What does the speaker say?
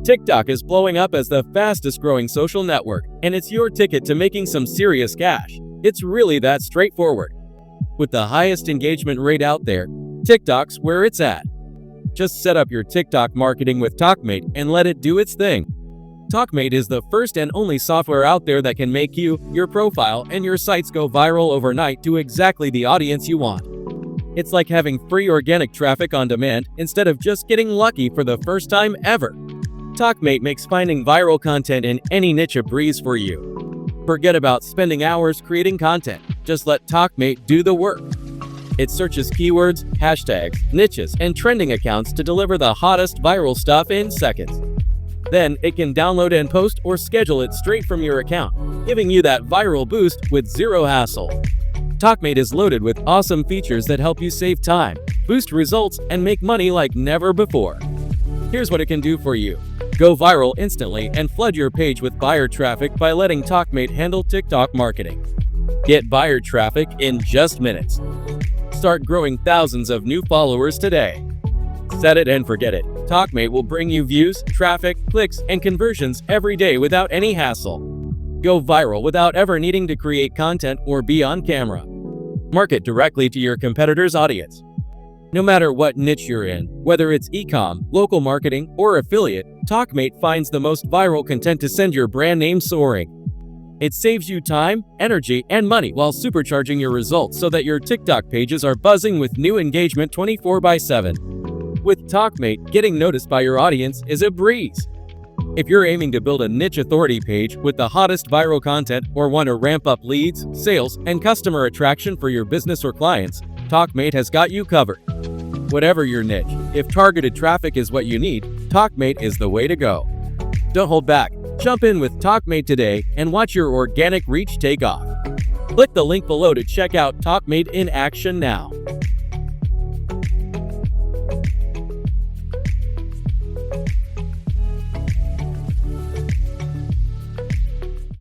TikTok is blowing up as the fastest growing social network, and it's your ticket to making some serious cash. It's really that straightforward. With the highest engagement rate out there, TikTok's where it's at. Just set up your TikTok marketing with TOKmate and let it do its thing. TOKmate is the first and only software out there that can make you, your profile, and your sites go viral overnight to exactly the audience you want. It's like having free organic traffic on demand instead of just getting lucky for the first time ever. TOKmate makes finding viral content in any niche a breeze for you. Forget about spending hours creating content. Just let TOKmate do the work. It searches keywords, hashtags, niches, and trending accounts to deliver the hottest viral stuff in seconds. Then it can download and post or schedule it straight from your account, giving you that viral boost with zero hassle. TOKmate is loaded with awesome features that help you save time, boost results, and make money like never before. Here's what it can do for you. Go viral instantly and flood your page with buyer traffic by letting TOKmate handle TikTok marketing. Get buyer traffic in just minutes. Start growing thousands of new followers today. Set it and forget it. TOKmate will bring you views, traffic, clicks, and conversions every day without any hassle. Go viral without ever needing to create content or be on camera. Market directly to your competitors' audience. No matter what niche you're in, whether it's e-com, local marketing, or affiliate, TOKmate finds the most viral content to send your brand name soaring. It saves you time, energy, and money while supercharging your results so that your TikTok pages are buzzing with new engagement 24/7. With TOKmate, getting noticed by your audience is a breeze. If you're aiming to build a niche authority page with the hottest viral content or want to ramp up leads, sales, and customer attraction for your business or clients, TOKmate has got you covered. Whatever your niche, if targeted traffic is what you need, TOKmate is the way to go. Don't hold back. Jump in with TOKmate today and watch your organic reach take off. Click the link below to check out TOKmate in action now.